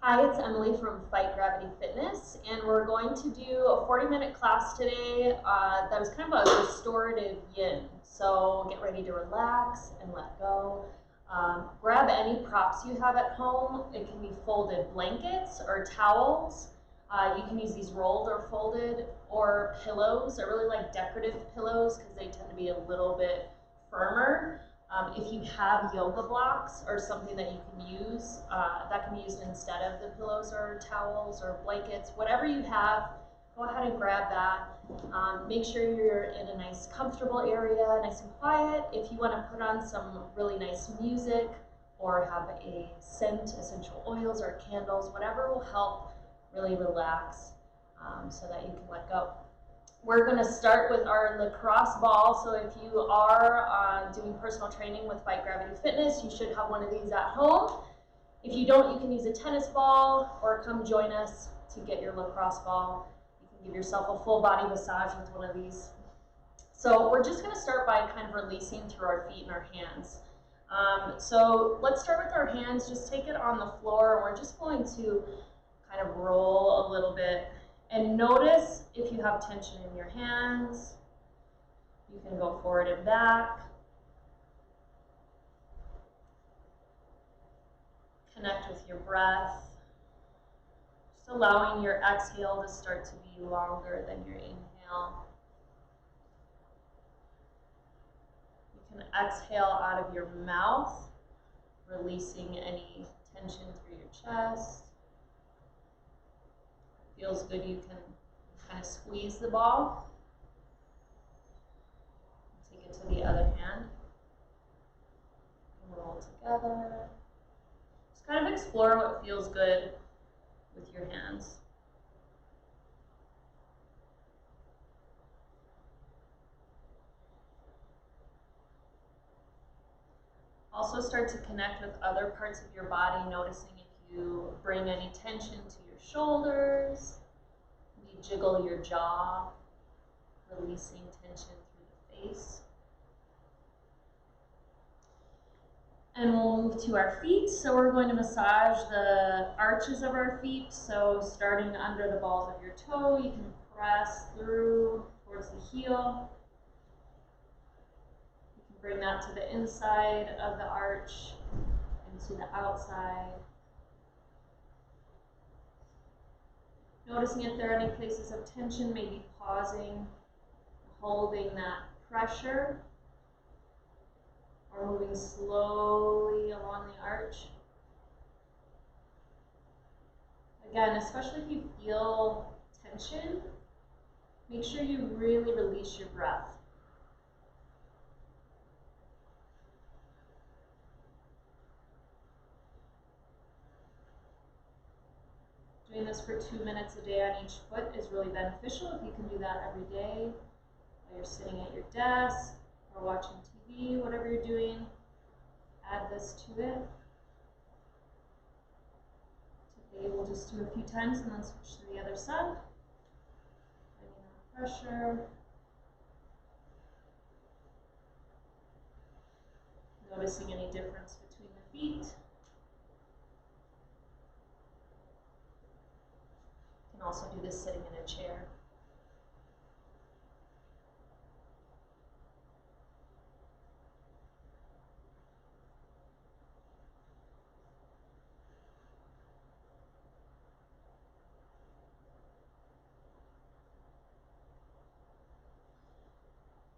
Hi, it's Emily from Fight Gravity Fitness, and we're going to do a 40-minute class today that was kind of a restorative yin. So get ready to relax and let go. Grab any props you have at home. It can be folded blankets or towels. You can use these rolled or folded, or pillows. I really like decorative pillows because they tend to be a little bit firmer. If you have yoga blocks or something that you can use, that can be used instead of the pillows or towels or blankets, whatever you have, go ahead and grab that. Make sure you're in a nice comfortable area, nice and quiet. If you want to put on some really nice music or have a scent, essential oils or candles, whatever will help really relax so that you can let go. We're going to start with our lacrosse ball. So if you are doing personal training with Fight Gravity Fitness, you should have one of these at home. If you don't, you can use a tennis ball or come join us to get your lacrosse ball. You can give yourself a full body massage with one of these. So we're just going to start by kind of releasing through our feet and our hands. So let's start with our hands. Just take it on the floor, and we're just going to kind of roll a little bit. And notice if you have tension in your hands. You can go forward and back. Connect with your breath. Just allowing your exhale to start to be longer than your inhale. You can exhale out of your mouth, releasing any tension through your chest. Feels good, you can kind of squeeze the ball. Take it to the other hand. And roll together. Just kind of explore what feels good with your hands. Also start to connect with other parts of your body, noticing if you bring any tension to your shoulders. You jiggle your jaw, releasing tension through the face. And we'll move to our feet. So we're going to massage the arches of our feet. So starting under the balls of your toe, you can press through towards the heel. You can bring that to the inside of the arch and to the outside. Noticing if there are any places of tension, maybe pausing, holding that pressure, or moving slowly along the arch. Again, especially if you feel tension, make sure you really release your breath. Doing this for 2 minutes a day on each foot is really beneficial. If you can do that every day while you're sitting at your desk or watching TV, whatever you're doing, add this to it. Today we'll just do a few times and then switch to the other side. Bringing that pressure. Noticing any difference between the feet. You can also do this sitting in a chair.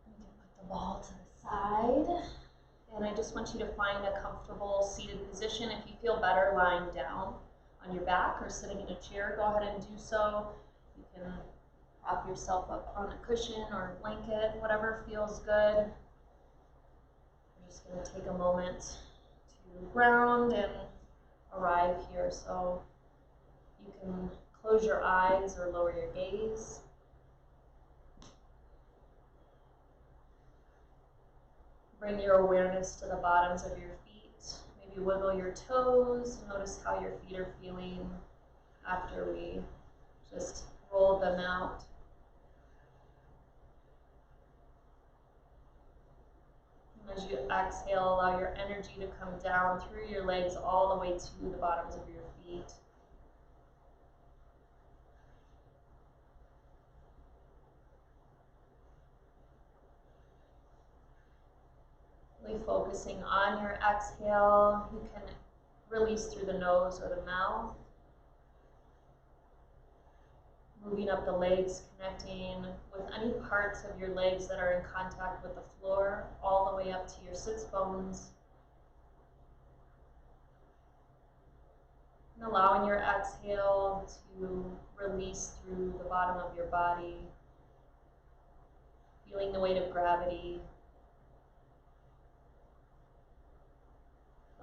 You can put the ball to the side. And I just want you to find a comfortable seated position. If you feel better lying down on your back or sitting in a chair, go ahead and do so. You can prop yourself up on a cushion or a blanket, whatever feels good. I'm just going to take a moment to ground and arrive here. So you can close your eyes or lower your gaze. Bring your awareness to the bottoms of your feet. Maybe wiggle your toes. Notice how your feet are feeling after we just roll them out. And as you exhale, allow your energy to come down through your legs all the way to the bottoms of your feet. Really focusing on your exhale. You can release through the nose or the mouth. Moving up the legs, connecting with any parts of your legs that are in contact with the floor, all the way up to your sits bones. And allowing your exhale to release through the bottom of your body, feeling the weight of gravity,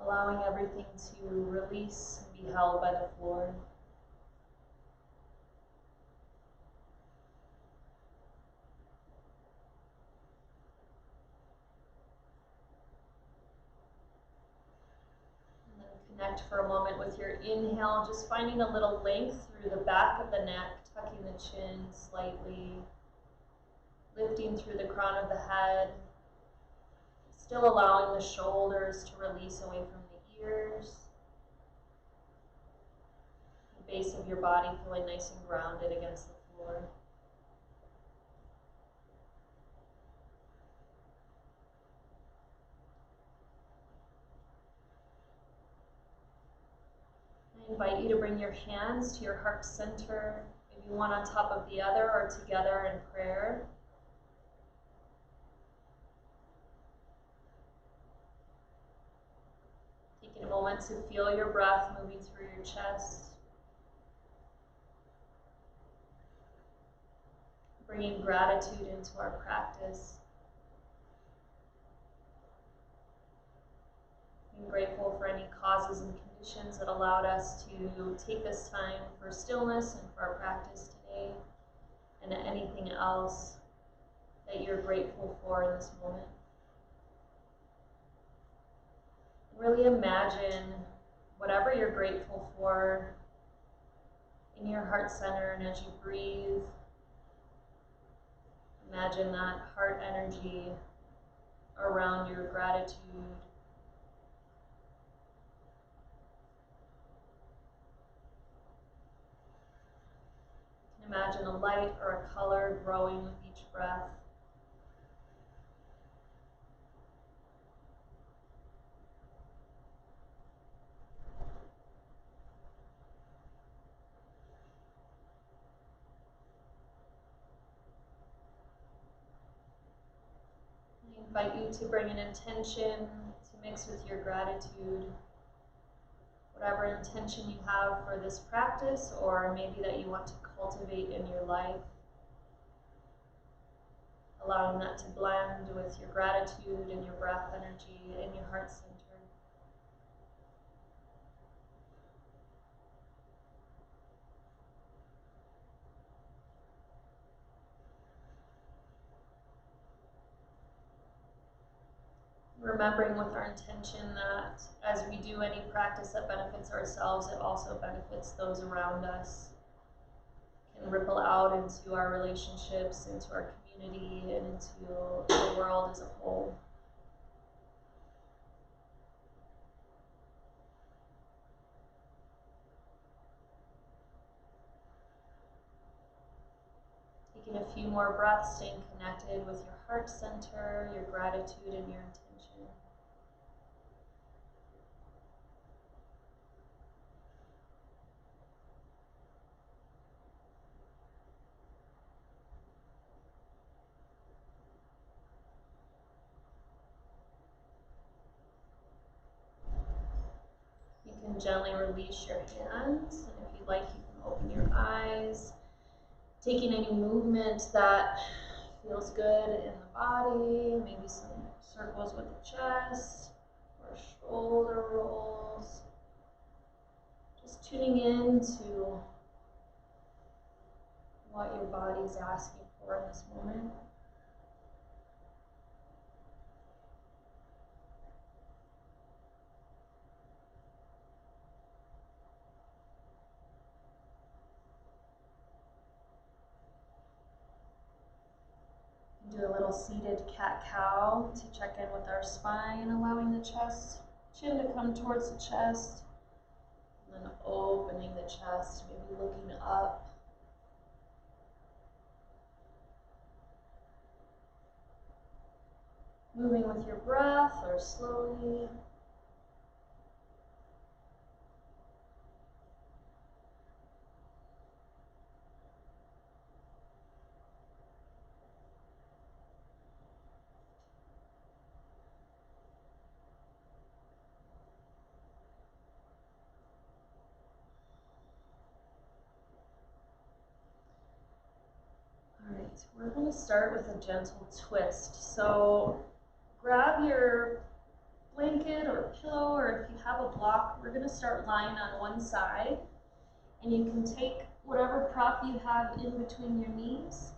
allowing everything to release and be held by the floor. Connect for a moment with your inhale, just finding a little length through the back of the neck, tucking the chin slightly, lifting through the crown of the head, still allowing the shoulders to release away from the ears, the base of your body feeling nice and grounded against the floor. I invite you to bring your hands to your heart center, maybe one on top of the other or together in prayer. Taking a moment to feel your breath moving through your chest. Bringing gratitude into our practice. Being grateful for any causes and conditions that allowed us to take this time for stillness and for our practice today, and anything else that you're grateful for in this moment. Really imagine whatever you're grateful for in your heart center, and as you breathe, imagine that heart energy around your gratitude. Imagine a light or a color growing with each breath. I invite you to bring an intention to mix with your gratitude. Whatever intention you have for this practice, or maybe that you want to cultivate in your life. Allowing that to blend with your gratitude and your breath energy in your heart center. Remembering with our intention that as we do any practice that benefits ourselves, it also benefits those around us. Can ripple out into our relationships, into our community, and into the world as a whole. Taking a few more breaths, staying connected with your heart center, your gratitude, and your intention. You can gently release your hands, and if you'd like, you can open your eyes. Taking any movement that feels good in the body, maybe some circles with the chest or shoulder rolls. Just tuning in to what your body's asking for in this moment. Do a little seated cat-cow to check in with our spine, allowing the chin to come towards the chest, and then opening the chest, maybe looking up. moving with your breath or slowly. All right, we're going to start with a gentle twist. So grab your blanket or pillow, or if you have a block, we're going to start lying on one side. And you can take whatever prop you have in between your knees.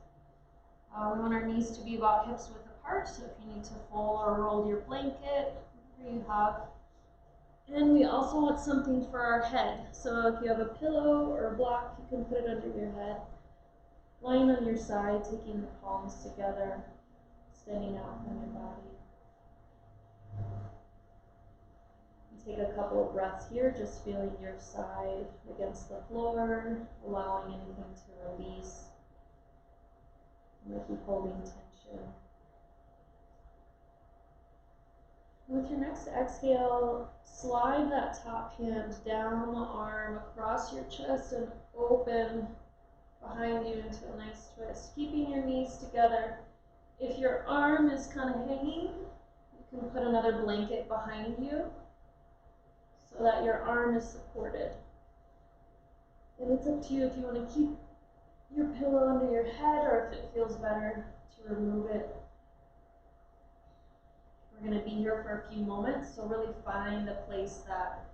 We want our knees to be about hips width apart, so if you need to fold or roll your blanket, whatever you have. And we also want something for our head. So if you have a pillow or a block, you can put it under your head. Lying on your side, taking the palms together, extending out from your body. Take a couple of breaths here, just feeling your side against the floor, allowing anything to release. Might be holding tension. With your next exhale, slide that top hand down the arm across your chest and open behind you into a nice twist, keeping your knees together. If your arm is kind of hanging, you can put another blanket behind you so that your arm is supported. And it's up to you if you want to keep your pillow under your head or if it feels better to remove it. We're going to be here for a few moments, so really find a place that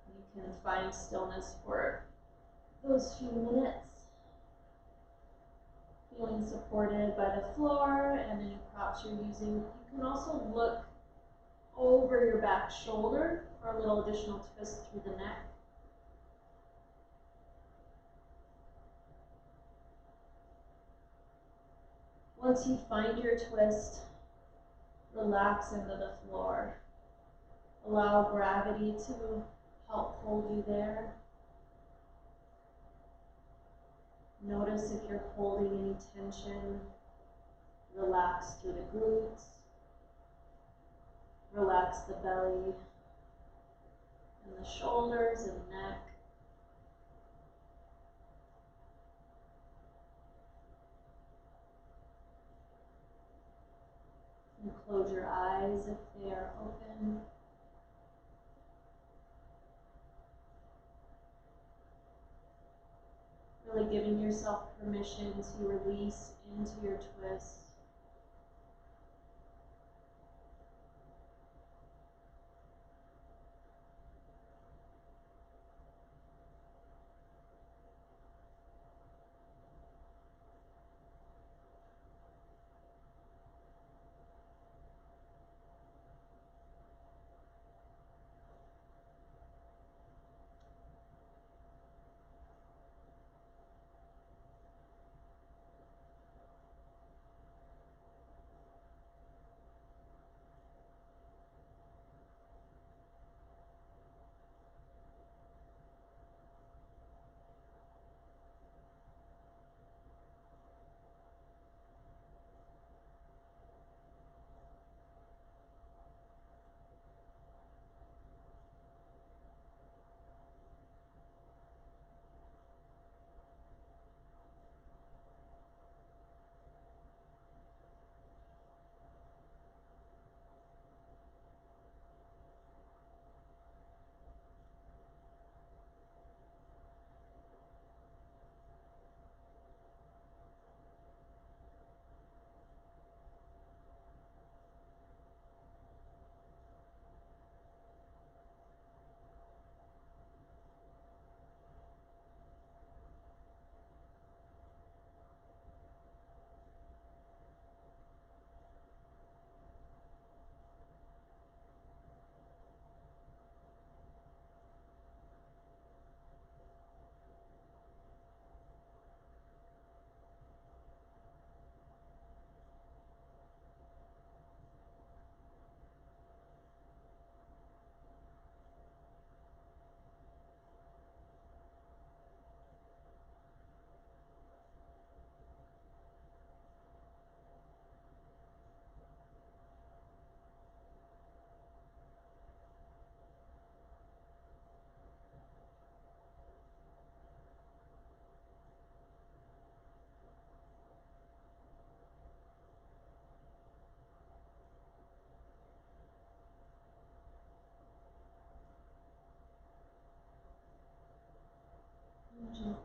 you can find stillness for those few minutes. Feeling supported by the floor and any props you're using. You can also look over your back shoulder for a little additional twist through the neck. Once you find your twist, relax into the floor. Allow gravity to help hold you there. Notice if you're holding any tension. Relax through the glutes. Relax the belly and the shoulders and neck. And close your eyes if they are open. Really giving yourself permission to release into your twist.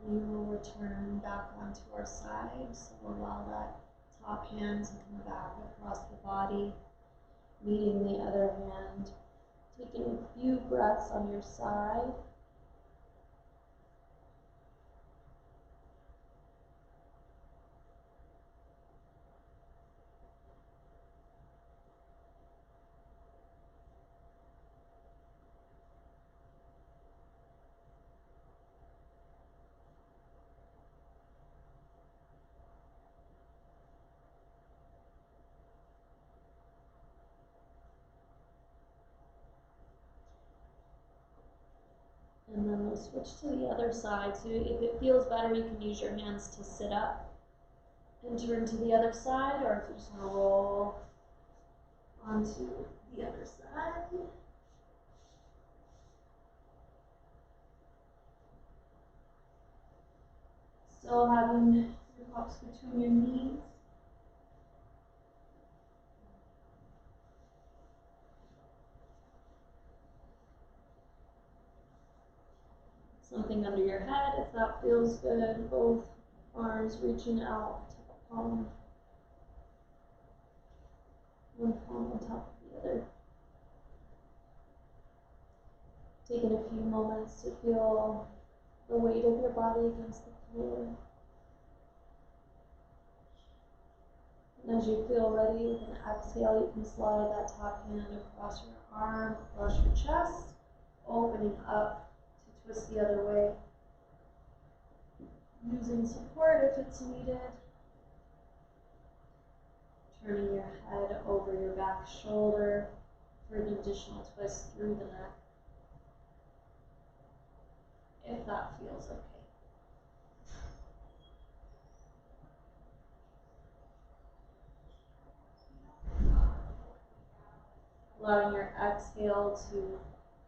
we will return back onto our side. So allow that top hand to come back across the body, meeting the other hand. Taking a few breaths on your side. And then we'll switch to the other side. So if it feels better, you can use your hands to sit up and turn to the other side, or if you just want to roll onto the other side. Still having your cups between your knees. Something under your head if that feels good. Both arms reaching out to the palm. One palm on top of the other. Taking a few moments to feel the weight of your body against the floor. And as you feel ready, with an exhale, you can slide that top hand across your arm, across your chest, opening up to twist the other way. Using support if it's needed. Turning your head over your back shoulder for an additional twist through the neck, if that feels okay. Allowing your exhale to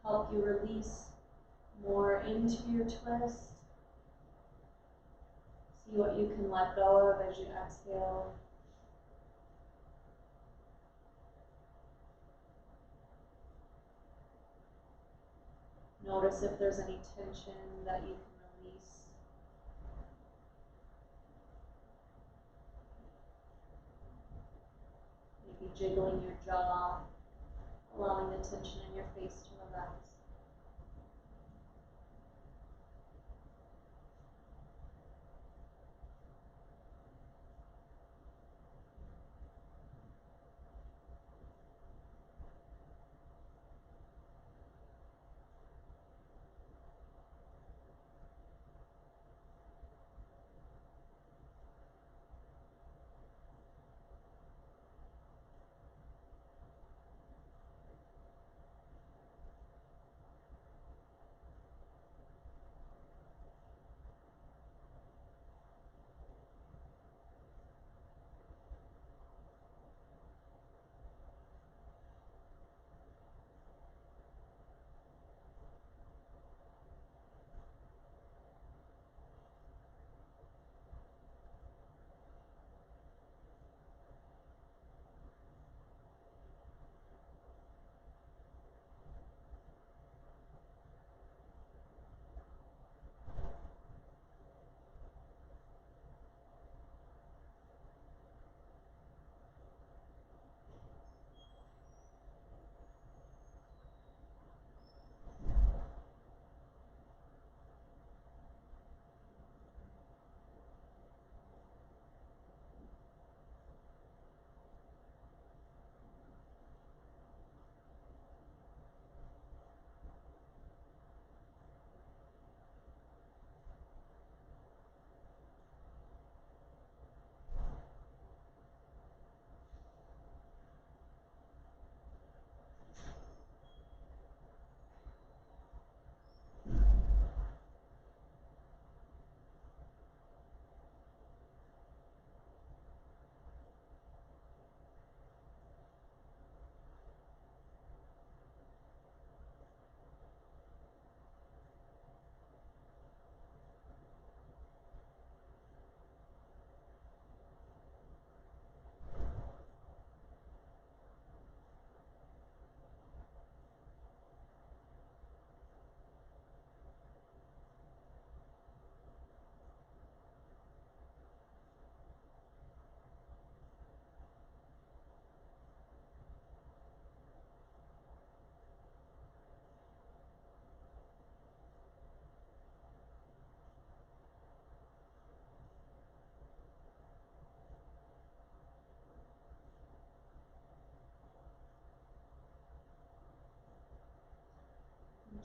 help you release more into your twist. See what you can let go of as you exhale. Notice if there's any tension that you can release. Maybe jiggling your jaw, allowing the tension in your face to relax.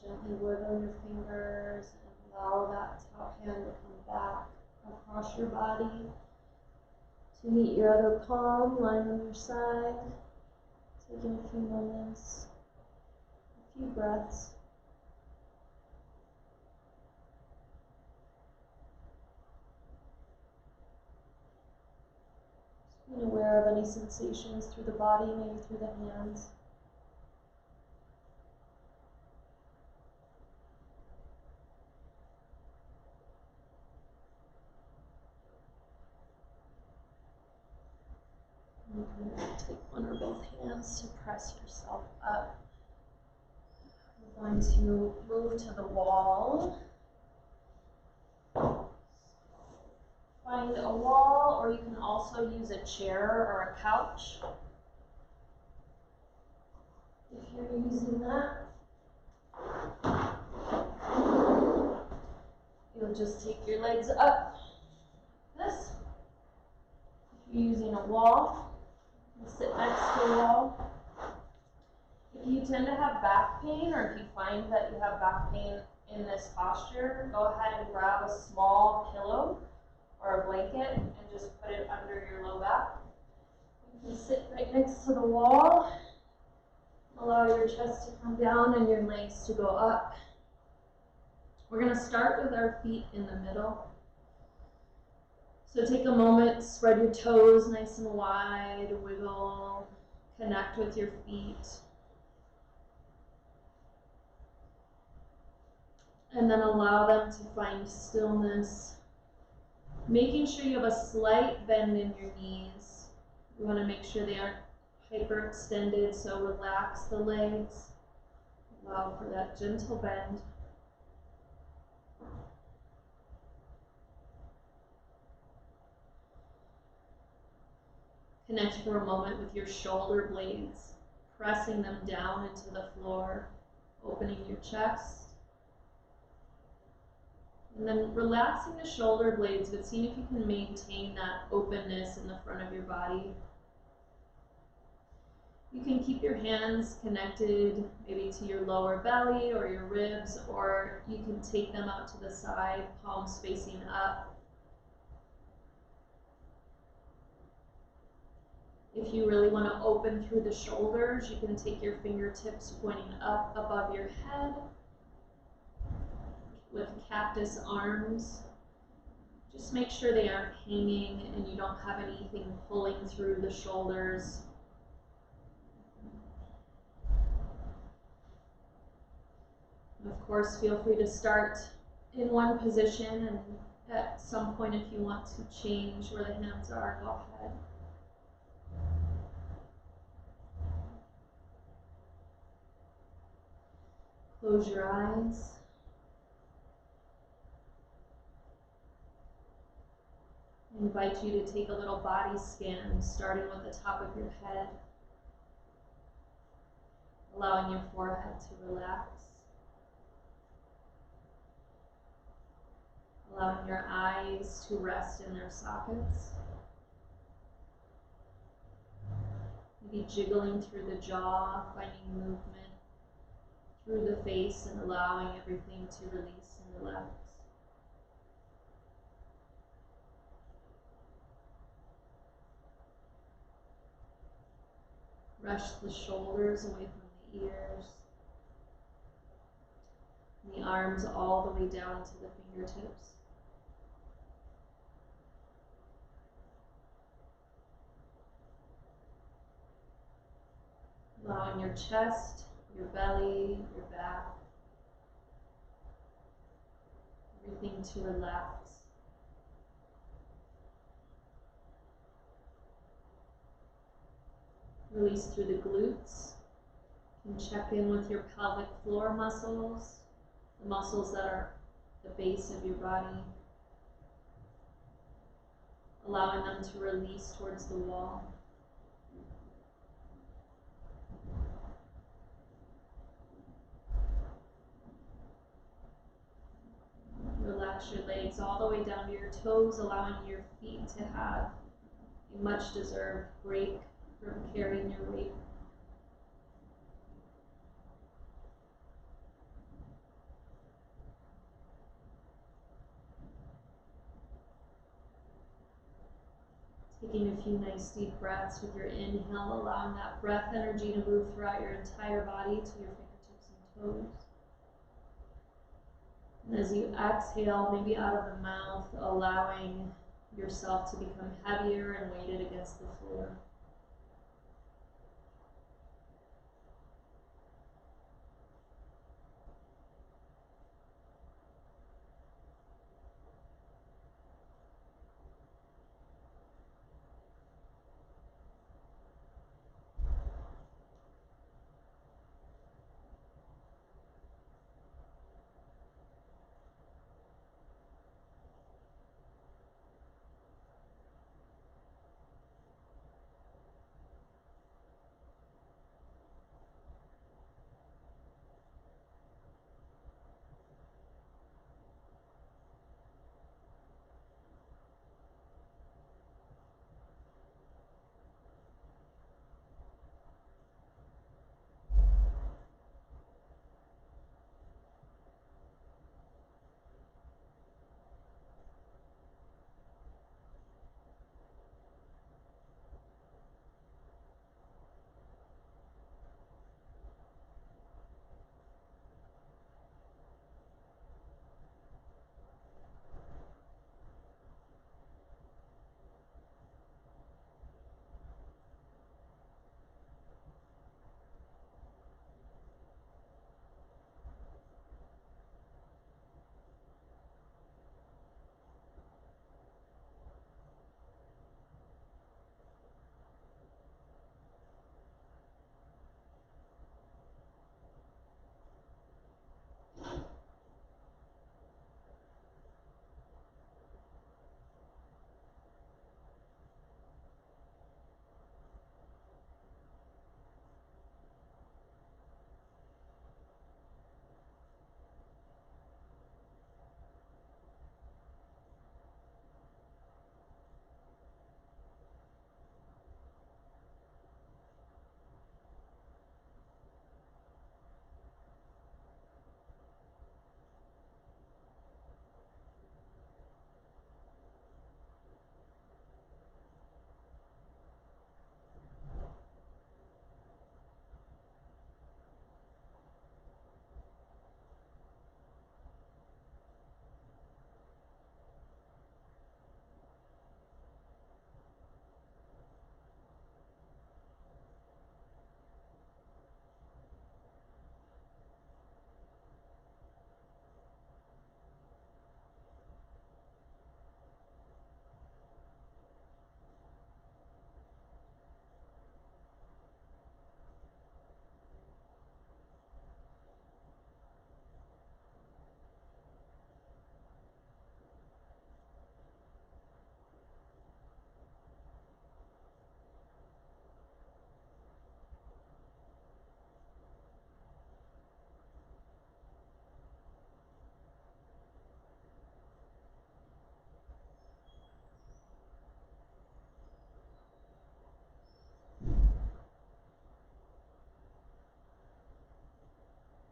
Gently wiggle your fingers and allow that top hand to come back across your body to meet your other palm, lying on your side. Taking a few moments, a few breaths. Just being aware of any sensations through the body, maybe through the hands. You can take one or both hands to press yourself up. We're going to move to the wall. Find a wall, or you can also use a chair or a couch if you're using that. You'll just take your legs up like this. If you're using a wall, you'll sit next to a wall. If you tend to have back pain, or if you find that you have back pain in this posture, go ahead and grab a small pillow or a blanket and just put it under your low back. You can sit right next to the wall. Allow your chest to come down and your legs to go up. We're going to start with our feet in the middle. So take a moment, spread your toes nice and wide, wiggle, connect with your feet. And then allow them to find stillness. Making sure you have a slight bend in your knees. You want to make sure they aren't hyperextended, so relax the legs. Allow for that gentle bend. Connect for a moment with your shoulder blades, pressing them down into the floor, opening your chest. And then relaxing the shoulder blades, but seeing if you can maintain that openness in the front of your body. You can keep your hands connected maybe to your lower belly or your ribs, or you can take them out to the side, palms facing up. If you really want to open through the shoulders, you can take your fingertips pointing up above your head with cactus arms. Just make sure they aren't hanging and you don't have anything pulling through the shoulders. Of course, feel free to start in one position, and at some point if you want to change where the hands are, go ahead. Close your eyes. I invite you to take a little body scan, starting with the top of your head, allowing your forehead to relax, allowing your eyes to rest in their sockets, maybe jiggling through the jaw, finding movement through the face and allowing everything to release and relax. Brush the shoulders away from the ears, and the arms all the way down to the fingertips. Allowing your chest, your belly, your back, everything to relax. Release through the glutes. You can check in with your pelvic floor muscles, the muscles that are the base of your body, allowing them to release towards the wall. Relax your legs all the way down to your toes, allowing your feet to have a much deserved break from carrying your weight. Taking a few nice deep breaths with your inhale, allowing that breath energy to move throughout your entire body to your fingertips and toes. And as you exhale, maybe out of the mouth, allowing yourself to become heavier and weighted against the floor.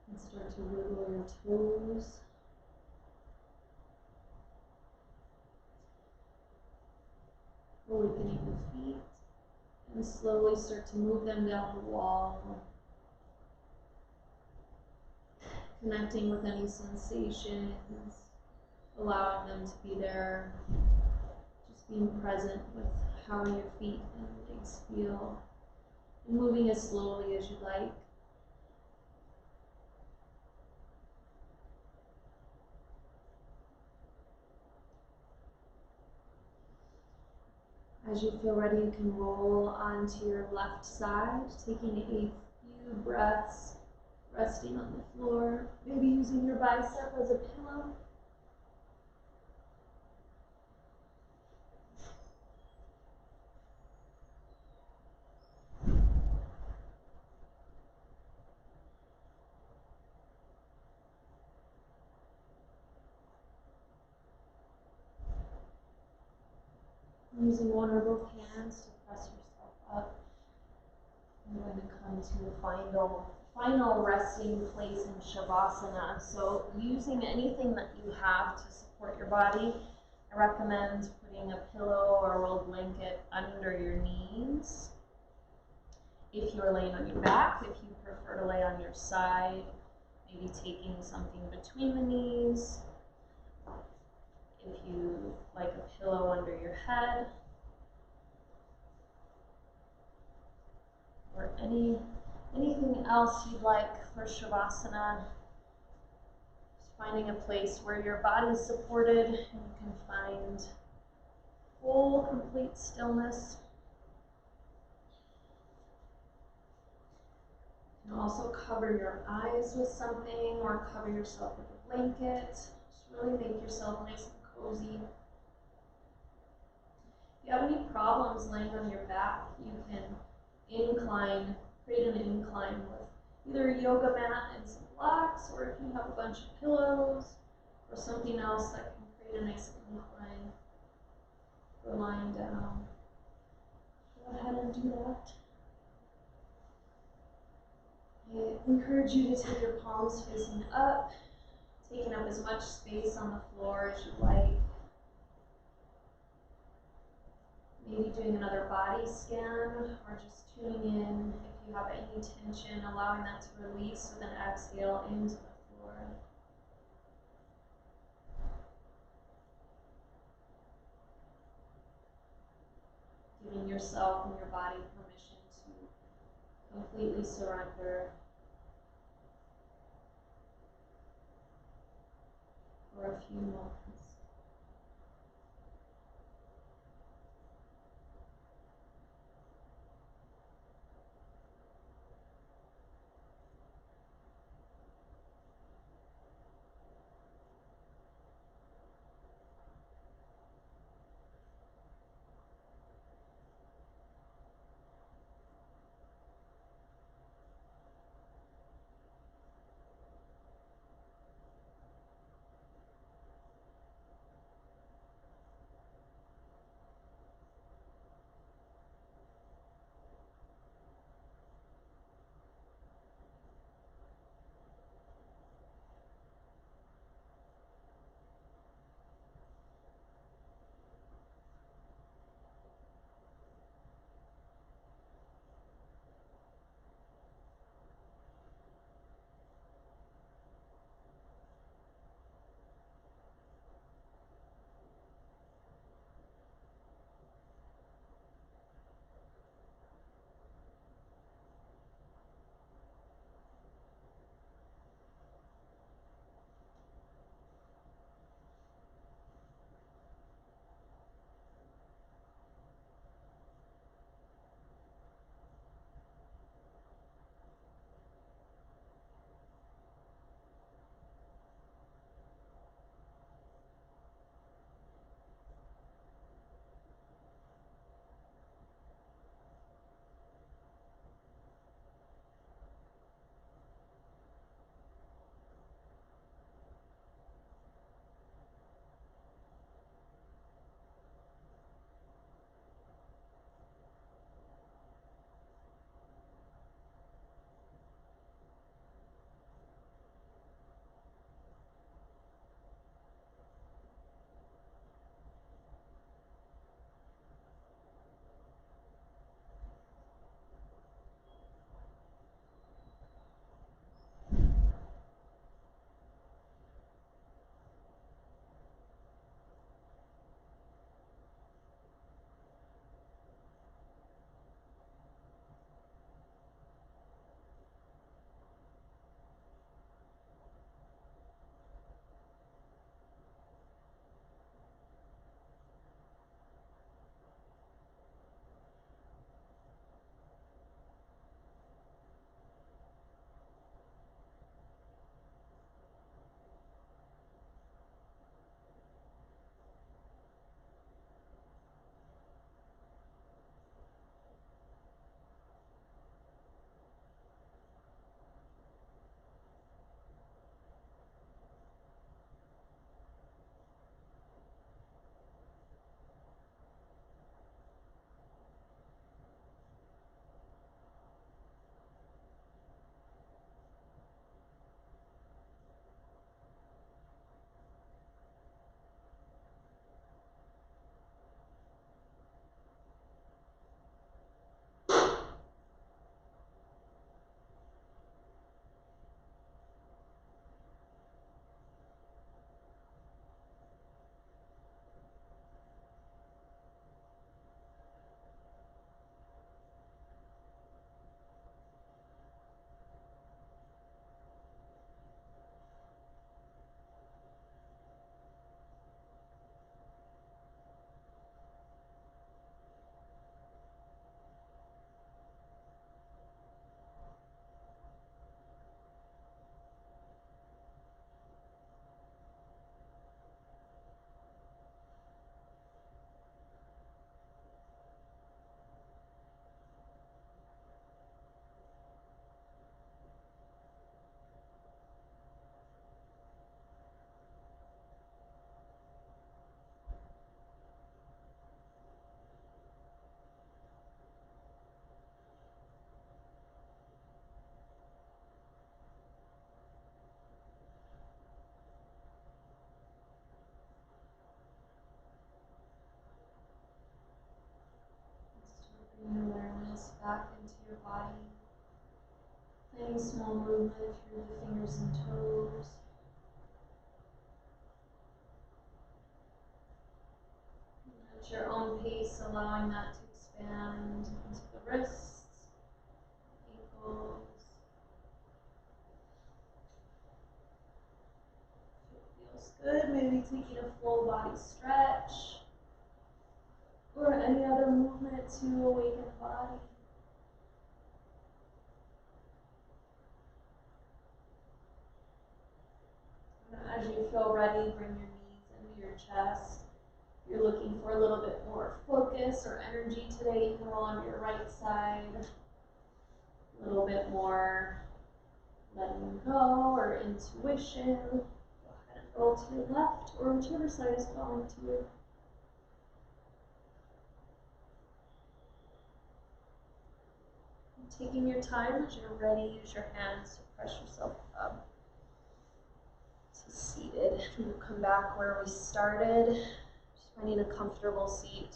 And start to wiggle your toes. Awakening the feet. And slowly start to move them down the wall. Connecting with any sensations. Allowing them to be there. Just being present with how your feet and legs feel. And moving as slowly as you like. As you feel ready, you can roll onto your left side, taking a few breaths, resting on the floor, maybe using your bicep as a pillow. Using one or both hands to press yourself up. I'm going to come to a final resting place in Shavasana. So using anything that you have to support your body. I recommend putting a pillow or a rolled blanket under your knees. If you are laying on your back, if you prefer to lay on your side, maybe taking something between the knees. If you like a pillow under your head, or anything else you'd like for Shavasana. Just finding a place where your body is supported and you can find full, complete stillness. You can also cover your eyes with something or cover yourself with a blanket. Just really make yourself nice and cozy. If you have any problems laying on your back, you can create an incline with either a yoga mat and some blocks, or if you have a bunch of pillows or something else that can create a nice incline for lying down. Go ahead and do that. I encourage you to take your palms facing up, taking up as much space on the floor as you like. Maybe doing another body scan or just tuning in if you have any tension, allowing that to release with an exhale into the floor. Giving yourself and your body permission to completely surrender for a few moments. back into your body. Any small movement through the fingers and toes. And at your own pace, allowing that to expand into the wrists, ankles. If it feels good, maybe taking a full body stretch or any other movement to awaken the body. As you feel ready, bring your knees into your chest. If you're looking for a little bit more focus or energy today, you can roll onto your right side. A little bit more letting go or intuition. Go ahead and roll to your left or whichever side is calling to you. And taking your time as you're ready, use your hands to press yourself up. Seated. We'll come back where we started. Just finding a comfortable seat,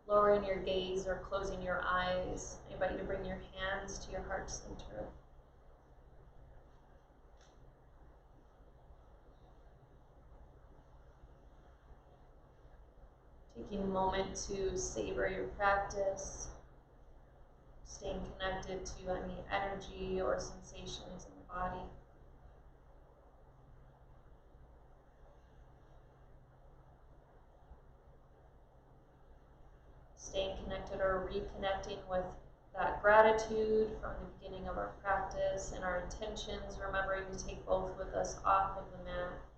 lowering your gaze or closing your eyes. I invite you to bring your hands to your heart center. Taking a moment to savor your practice, staying connected to any energy or sensations in the body. Staying connected or reconnecting with that gratitude from the beginning of our practice and our intentions, remembering to take both with us off of the mat.